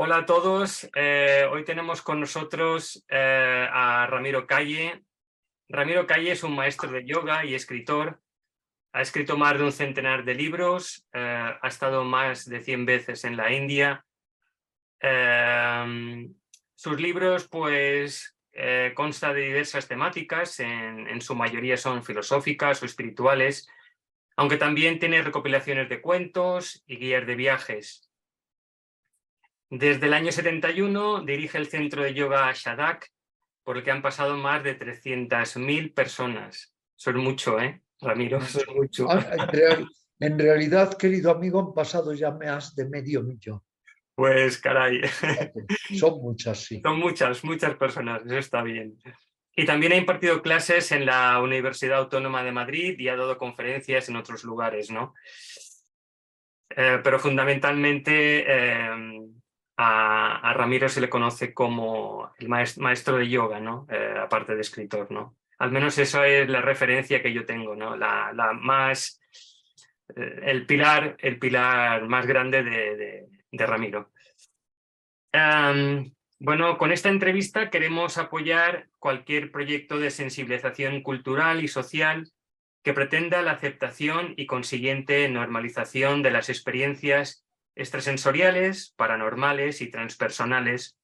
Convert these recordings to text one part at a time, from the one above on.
Hola a todos. Hoy tenemos con nosotros a Ramiro Calle. Ramiro Calle es un maestro de yoga y escritor. Ha escrito más de un centenar de libros. Ha estado más de 100 veces en la India. Sus libros, pues, consta de diversas temáticas. En su mayoría son filosóficas o espirituales, aunque también tiene recopilaciones de cuentos y guías de viajes. Desde el año 71 dirige el centro de yoga Shadak, por el que han pasado más de 300.000 personas. Eso es mucho, ¿eh, Ramiro? Eso es Mucho. mucho. En realidad, querido amigo, han pasado ya más de medio millón. Pues caray, Son muchas, sí. son muchas, muchas personas, eso está bien. Y también ha impartido clases en la Universidad Autónoma de Madrid y ha dado conferencias en otros lugares, ¿no? Pero fundamentalmente a Ramiro se le conoce como el maestro de yoga, ¿no? Aparte de escritor, ¿no? Al menos esa es la referencia que yo tengo, ¿no? La más, el pilar más grande de Ramiro. Bueno, con esta entrevista queremos apoyar cualquier proyecto de sensibilización cultural y social que pretenda la aceptación y consiguiente normalización de las experiencias extrasensoriales, paranormales y transpersonales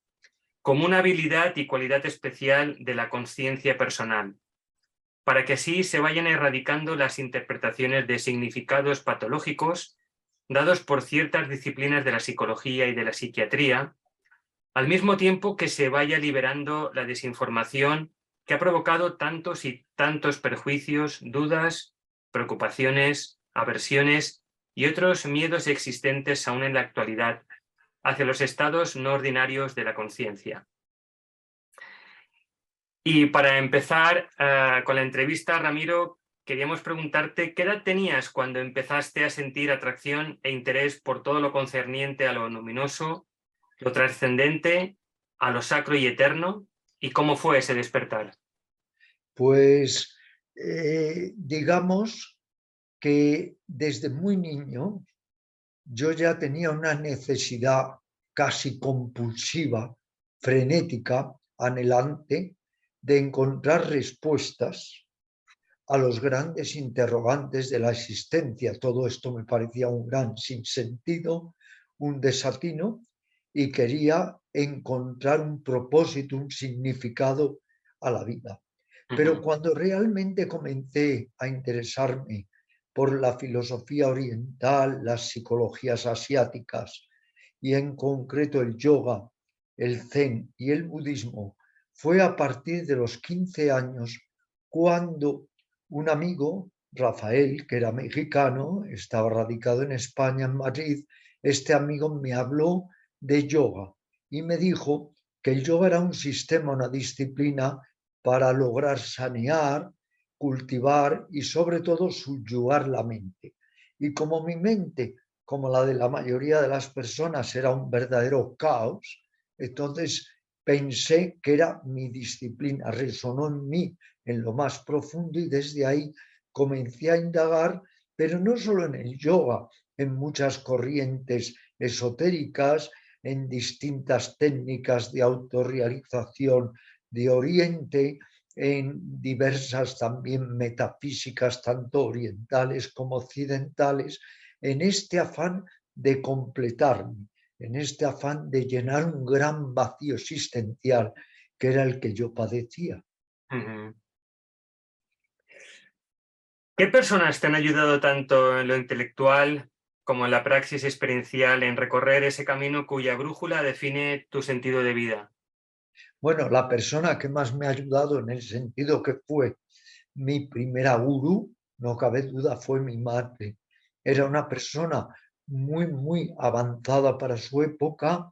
como una habilidad y cualidad especial de la conciencia personal, para que así se vayan erradicando las interpretaciones de significados patológicos dados por ciertas disciplinas de la psicología y de la psiquiatría, al mismo tiempo que se vaya liberando la desinformación que ha provocado tantos y tantos perjuicios, dudas, preocupaciones, aversiones y otros miedos existentes aún en la actualidad hacia los estados no ordinarios de la conciencia. Y para empezar con la entrevista, Ramiro, queríamos preguntarte qué edad tenías cuando empezaste a sentir atracción e interés por todo lo concerniente a lo luminoso, lo trascendente, a lo sacro y eterno, y cómo fue ese despertar. Pues digamos que desde muy niño yo ya tenía una necesidad casi compulsiva, frenética, anhelante, de encontrar respuestas a los grandes interrogantes de la existencia. Todo esto me parecía un gran sinsentido, un desatino, y quería encontrar un propósito, un significado a la vida. Pero cuando realmente comencé a interesarme por la filosofía oriental, las psicologías asiáticas y en concreto el yoga, el zen y el budismo, fue a partir de los 15 años cuando un amigo, Rafael, que era mexicano, estaba radicado en España, en Madrid, este amigo me habló de yoga y me dijo que el yoga era un sistema, una disciplina para lograr sanear, cultivar y sobre todo subyugar la mente. Y como mi mente, como la de la mayoría de las personas, era un verdadero caos, entonces pensé que era mi disciplina, resonó en mí en lo más profundo y desde ahí comencé a indagar, pero no solo en el yoga, en muchas corrientes esotéricas, en distintas técnicas de autorrealización de Oriente, en diversas también metafísicas, tanto orientales como occidentales, en este afán de completarme, en este afán de llenar un gran vacío existencial que era el que yo padecía. ¿Qué personas te han ayudado tanto en lo intelectual como en la praxis experiencial en recorrer ese camino cuya brújula define tu sentido de vida? Bueno, la persona que más me ha ayudado en el sentido que fue mi primera gurú, no cabe duda, fue mi madre. Era una persona muy, muy avanzada para su época,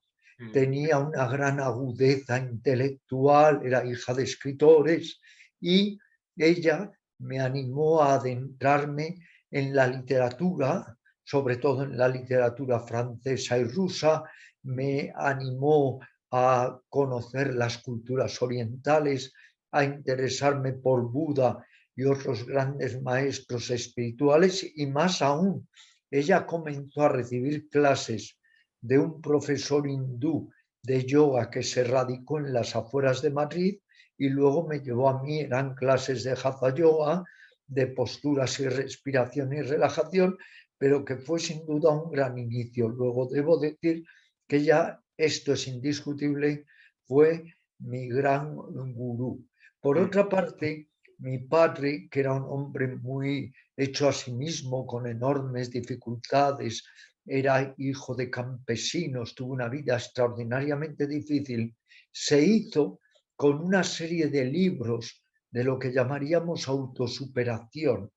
tenía una gran agudeza intelectual, era hija de escritores y ella me animó a adentrarme en la literatura, sobre todo en la literatura francesa y rusa, me animó a conocer las culturas orientales, a interesarme por Buda y otros grandes maestros espirituales y más aún, ella comenzó a recibir clases de un profesor hindú de yoga que se radicó en las afueras de Madrid y luego me llevó a mí, eran clases de Hatha Yoga, de posturas y respiración y relajación, pero que fue sin duda un gran inicio. Luego debo decir que ya esto es indiscutible, fue mi gran gurú. Por otra parte, mi padre, que era un hombre muy hecho a sí mismo, con enormes dificultades, era hijo de campesinos, tuvo una vida extraordinariamente difícil, se hizo con una serie de libros de lo que llamaríamos autosuperación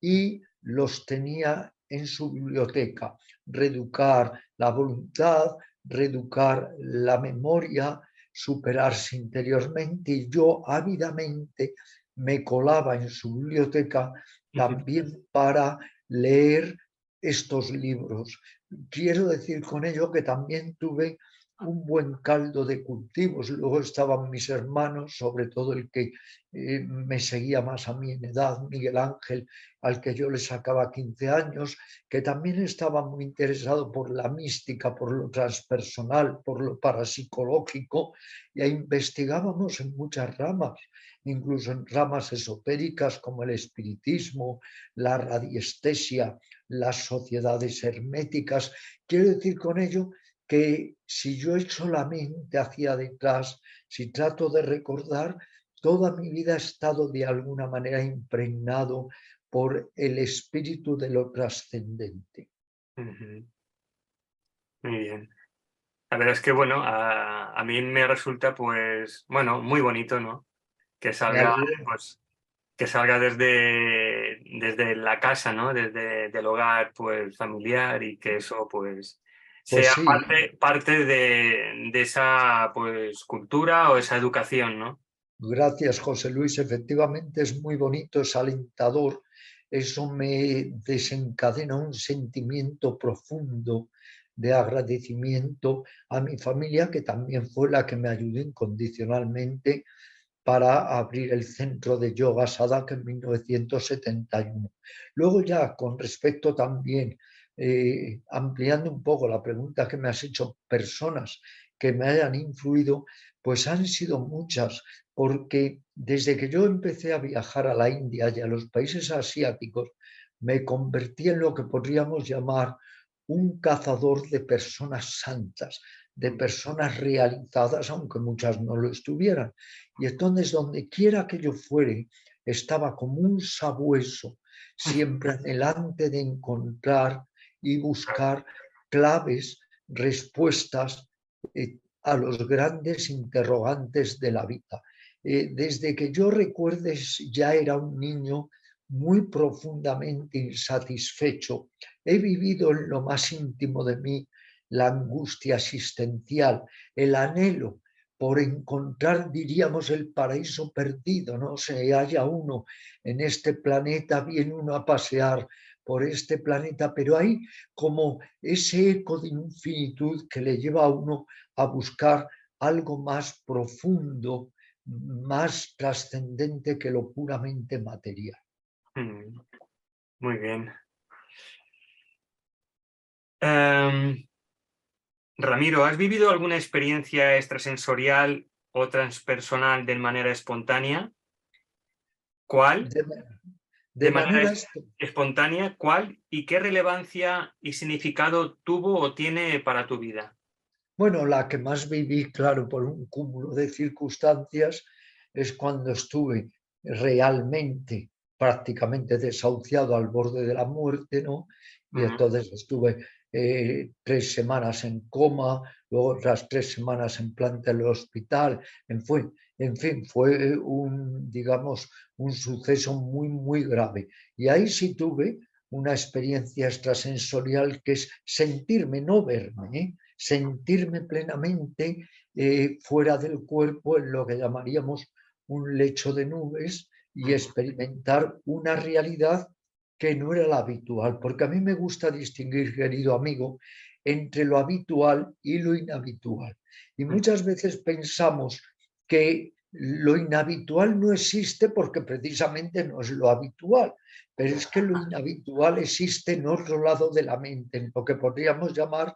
y los tenía en su biblioteca. Reeducar la voluntad, reeducar la memoria, superarse interiormente, y yo ávidamente me colaba en su biblioteca también para leer estos libros. Quiero decir con ello que también tuve un buen caldo de cultivos. Luego estaban mis hermanos, sobre todo el que me seguía más a mí en edad, Miguel Ángel, al que yo le sacaba 15 años, que también estaba muy interesado por la mística, por lo transpersonal, por lo parapsicológico, y investigábamos en muchas ramas, incluso en ramas esotéricas como el espiritismo, la radiestesia, las sociedades herméticas. Quiero decir con ello que si yo echo la mente hacia detrás, si trato de recordar, toda mi vida ha estado de alguna manera impregnado por el espíritu de lo trascendente. Muy bien. La verdad es que, bueno, a mí me resulta, pues, bueno, muy bonito, ¿no? Que Me salga, alegro. pues, que salga desde la casa, ¿no? Desde el hogar, pues, familiar, y que eso, pues, Pues sea sí, parte de esa, pues, cultura o esa educación, ¿no? gracias, José Luis. Efectivamente es muy bonito, es alentador. Eso me desencadena un sentimiento profundo de agradecimiento a mi familia, que también fue la que me ayudó incondicionalmente para abrir el centro de yoga Sadak en 1971. Luego ya con respecto también, ampliando un poco la pregunta que me has hecho, personas que me hayan influido, pues han sido muchas, porque desde que yo empecé a viajar a la India y a los países asiáticos, me convertí en lo que podríamos llamar un cazador de personas santas, de personas realizadas, aunque muchas no lo estuvieran. Y entonces, donde quiera que yo fuere, estaba como un sabueso, siempre adelante de encontrar y buscar claves, respuestas a los grandes interrogantes de la vida. Desde que yo recuerde, ya era un niño muy profundamente insatisfecho. He vivido en lo más íntimo de mí la angustia existencial, el anhelo por encontrar, diríamos, el paraíso perdido, ¿no? Se halla uno en este planeta, viene uno a pasear por este planeta, pero hay como ese eco de infinitud que le lleva a uno a buscar algo más profundo, más trascendente que lo puramente material. Muy bien. Ramiro, ¿has vivido alguna experiencia extrasensorial o transpersonal de manera espontánea? ¿Cuál? De, De de manera manera espontánea, ¿cuál? ¿Y qué relevancia y significado tuvo o tiene para tu vida? Bueno, la que más viví, claro, por un cúmulo de circunstancias, es cuando estuve realmente, prácticamente desahuciado al borde de la muerte, ¿no? Y entonces estuve 3 semanas en coma, luego otras 3 semanas en planta en el hospital, en fin, fue un, digamos, un suceso muy, muy grave. Y ahí sí tuve una experiencia extrasensorial que es sentirme, no verme, ¿eh? Sentirme plenamente fuera del cuerpo en lo que llamaríamos un lecho de nubes y experimentar una realidad que no era la habitual, porque a mí me gusta distinguir, querido amigo, entre lo habitual y lo inhabitual. Y muchas veces pensamos que lo inhabitual no existe porque precisamente no es lo habitual, pero es que lo inhabitual existe en otro lado de la mente, en lo que podríamos llamar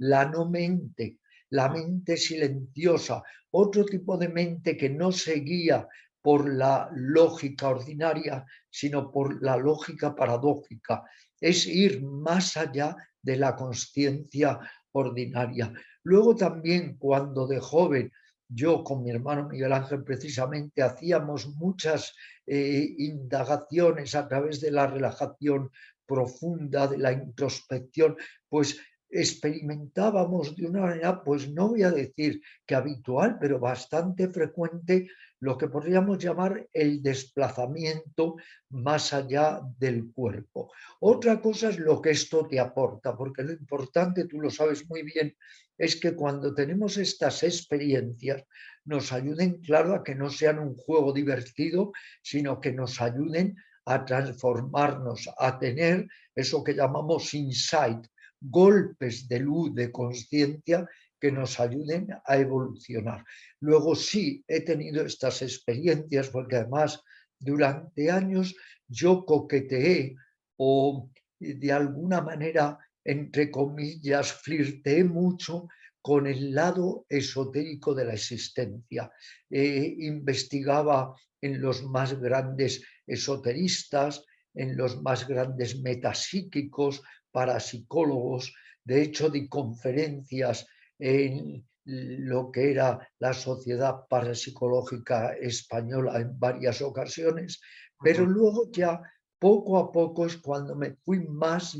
la no mente, la mente silenciosa, otro tipo de mente que no se guía por la lógica ordinaria, sino por la lógica paradójica. Es ir más allá de la consciencia ordinaria. Luego también cuando de joven yo con mi hermano Miguel Ángel precisamente hacíamos muchas indagaciones a través de la relajación profunda, de la introspección, pues experimentábamos de una manera, pues no voy a decir que habitual, pero bastante frecuente, lo que podríamos llamar el desplazamiento más allá del cuerpo. Otra cosa es lo que esto te aporta, porque lo importante, tú lo sabes muy bien, es que cuando tenemos estas experiencias nos ayuden, claro, a que no sean un juego divertido, sino que nos ayuden a transformarnos, a tener eso que llamamos insight, golpes de luz, de conciencia que nos ayuden a evolucionar. Luego sí, he tenido estas experiencias porque además durante años yo coqueteé o de alguna manera, entre comillas, flirteé mucho con el lado esotérico de la existencia. Investigaba en los más grandes esoteristas, en los más grandes metapsíquicos, parapsicólogos. De hecho, di conferencias en lo que era la Sociedad Parapsicológica Española en varias ocasiones, pero luego ya poco a poco es cuando me fui más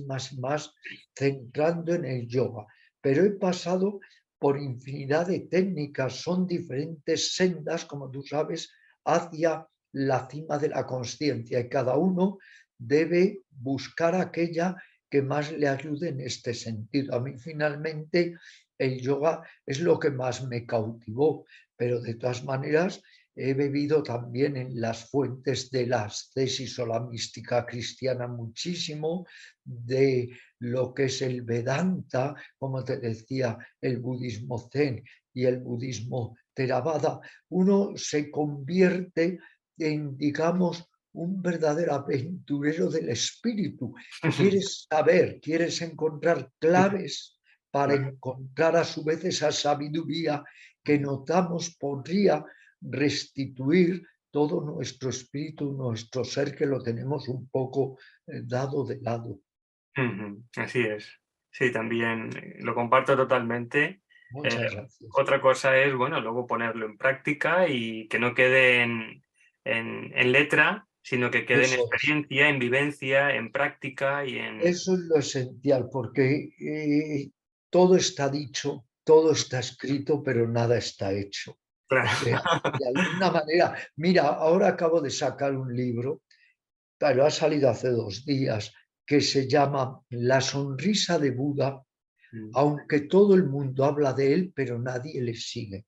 centrando en el yoga. Pero he pasado por infinidad de técnicas, son diferentes sendas, como tú sabes, hacia la cima de la consciencia y cada uno debe buscar aquella que más le ayude en este sentido. A mí finalmente el yoga es lo que más me cautivó, pero de todas maneras he bebido también en las fuentes de la ascesis o la mística cristiana muchísimo, de lo que es el Vedanta, como te decía, el budismo zen y el budismo Theravada. Uno se convierte en, digamos, un verdadero aventurero del espíritu. Quieres saber, quieres encontrar claves para encontrar a su vez esa sabiduría que notamos podría restituir todo nuestro espíritu, nuestro ser, que lo tenemos un poco dado de lado. Así es. Sí, también lo comparto totalmente. Muchas gracias. Otra cosa es, bueno, luego ponerlo en práctica y que no quede en letra, sino que quede en Eso es. experiencia, en vivencia, en práctica y en... Eso es lo esencial, porque todo está dicho, todo está escrito, pero nada está hecho. O Claro. sea, de alguna manera, mira, ahora acabo de sacar un libro, pero ha salido hace 2 días, que se llama La sonrisa de Buda, aunque todo el mundo habla de él, pero nadie le sigue.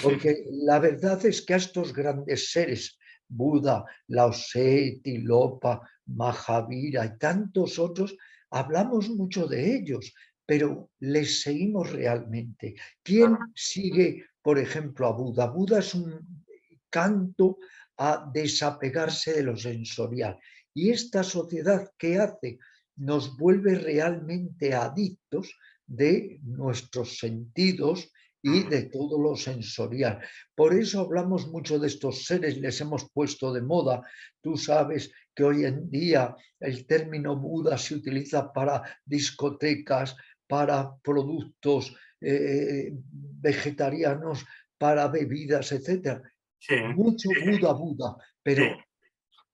Porque la verdad es que a estos grandes seres, Buda, Lao Tse, Tilopa, Mahavira y tantos otros, hablamos mucho de ellos, pero les seguimos realmente. ¿Quién sigue, por ejemplo, a Buda? Buda es un canto a desapegarse de lo sensorial. Y esta sociedad, ¿qué hace? Nos vuelve realmente adictos de nuestros sentidos y de todo lo sensorial. Por eso hablamos mucho de estos seres, les hemos puesto de moda. Tú sabes que hoy en día el término Buda se utiliza para discotecas, para productos vegetarianos, para bebidas, etc. Sí, Mucho Buda, Buda, sí, pero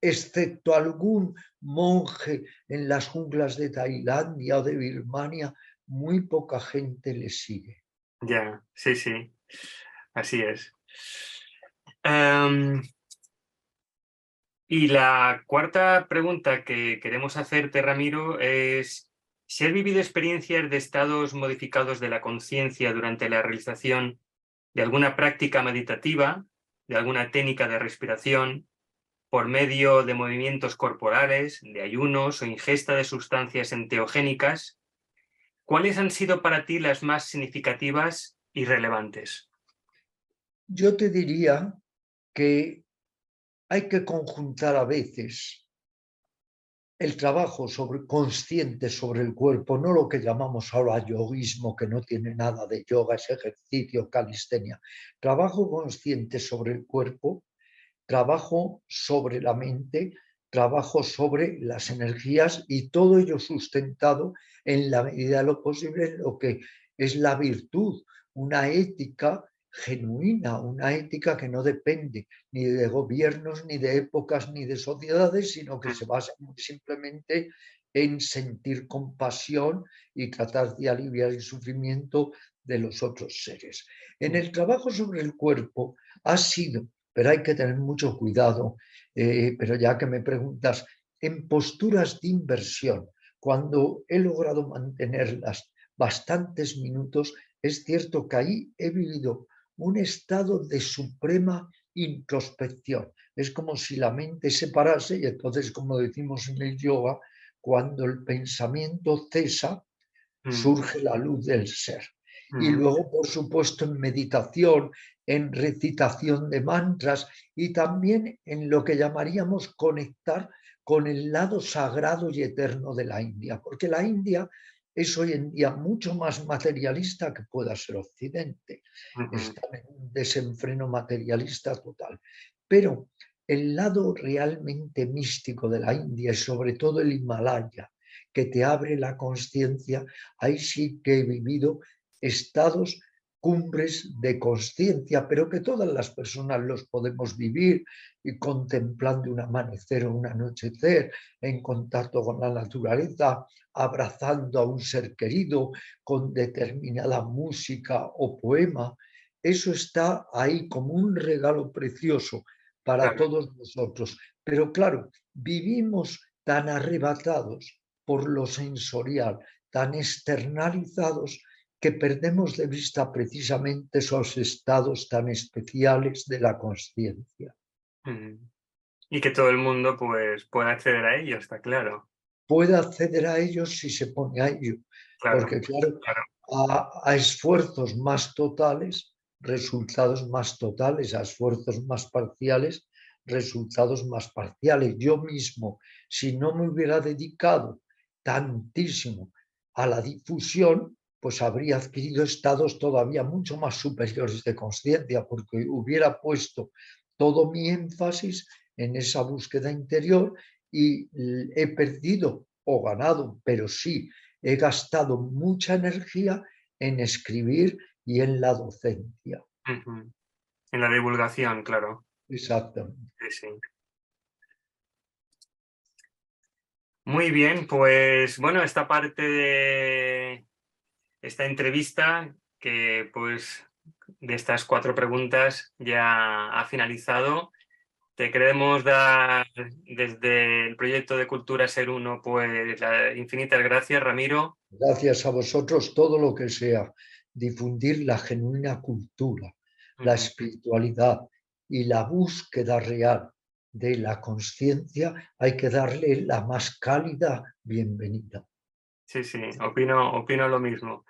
excepto algún monje en las junglas de Tailandia o de Birmania, muy poca gente le sigue. ya, sí, sí, así es. Em, y la cuarta pregunta que queremos hacerte, Ramiro, es si has vivido experiencias de estados modificados de la conciencia durante la realización de alguna práctica meditativa, de alguna técnica de respiración, por medio de movimientos corporales, de ayunos o ingesta de sustancias enteogénicas, ¿cuáles han sido para ti las más significativas y relevantes? Yo te diría que hay que conjuntar a veces el trabajo consciente sobre el cuerpo, no lo que llamamos ahora yoguismo, que no tiene nada de yoga, es ejercicio, calistenia. Trabajo consciente sobre el cuerpo, trabajo sobre la mente, trabajo sobre las energías y todo ello sustentado en la medida de lo posible en lo que es la virtud, una ética genuina, una ética que no depende ni de gobiernos, ni de épocas, ni de sociedades, sino que se basa simplemente en sentir compasión y tratar de aliviar el sufrimiento de los otros seres. En el trabajo sobre el cuerpo ha sido, pero hay que tener mucho cuidado, pero ya que me preguntas, en posturas de inversión, cuando he logrado mantenerlas bastantes minutos, es cierto que ahí he vivido un estado de suprema introspección. Es como si la mente se parase y entonces, como decimos en el yoga, cuando el pensamiento cesa, surge la luz del ser. Y luego, por supuesto, en meditación, en recitación de mantras y también en lo que llamaríamos conectar con el lado sagrado y eterno de la India, porque la India es hoy en día mucho más materialista que pueda ser Occidente. Está en un desenfreno materialista total. Pero el lado realmente místico de la India, y sobre todo el Himalaya, que te abre la conciencia, ahí sí que he vivido estados, cumbres de conciencia, pero que todas las personas los podemos vivir y contemplando un amanecer o un anochecer, en contacto con la naturaleza, abrazando a un ser querido con determinada música o poema. Eso está ahí como un regalo precioso para Claro. todos nosotros. Pero claro, vivimos tan arrebatados por lo sensorial, tan externalizados, que perdemos de vista precisamente esos estados tan especiales de la conciencia. Y que todo el mundo pues pueda acceder a ello, está claro. Puede acceder a ellos si se pone a ello, Claro, porque claro, claro. a esfuerzos más totales, resultados más totales, a esfuerzos más parciales, resultados más parciales. Yo mismo, si no me hubiera dedicado tantísimo a la difusión, pues habría adquirido estados todavía mucho más superiores de conciencia, porque hubiera puesto todo mi énfasis en esa búsqueda interior y he perdido o ganado, pero sí he gastado mucha energía en escribir y en la docencia. En la divulgación, claro. Exactamente. Sí, sí. Muy bien, pues bueno, esta parte de esta entrevista, que pues de estas 4 preguntas ya ha finalizado. Te queremos dar desde el proyecto de Cultura Ser Uno pues infinitas gracias, Ramiro. Gracias a vosotros, todo lo que sea difundir la genuina cultura, la espiritualidad y la búsqueda real de la conciencia, hay que darle la más cálida bienvenida. Sí, sí, opino lo mismo.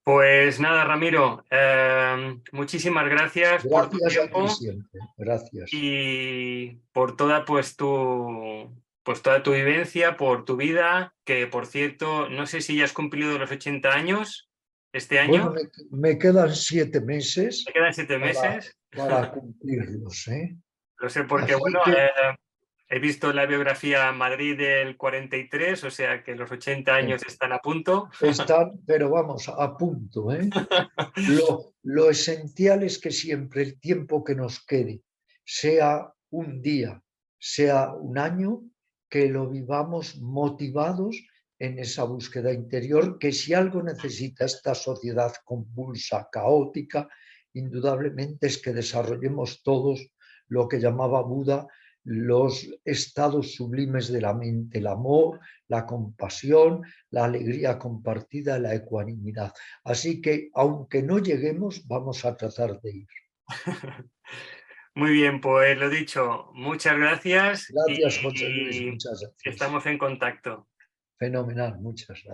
Pues nada, Ramiro, muchísimas gracias por tu Gracias a ti tiempo siempre. Gracias. y por toda pues toda tu vivencia, por tu vida, que por cierto, no sé si ya has cumplido los 80 años este Bueno, año. me quedan 7 meses Me quedan 7 para, meses. para cumplirlos, ¿eh? Lo sé porque, Así bueno, que he visto la biografía Madrid del 43, o sea que los 80 años están a punto. están, pero vamos, a punto, ¿eh? Lo esencial es que siempre el tiempo que nos quede, sea un día, sea un año, que lo vivamos motivados en esa búsqueda interior, que si algo necesita esta sociedad convulsa, caótica, indudablemente es que desarrollemos todos lo que llamaba Buda los estados sublimes de la mente, el amor, la compasión, la alegría compartida, la ecuanimidad. Así que, aunque no lleguemos, vamos a tratar de ir. Muy bien, pues lo dicho, muchas gracias Gracias, José Luis, y muchas gracias. estamos en contacto. Fenomenal, muchas gracias.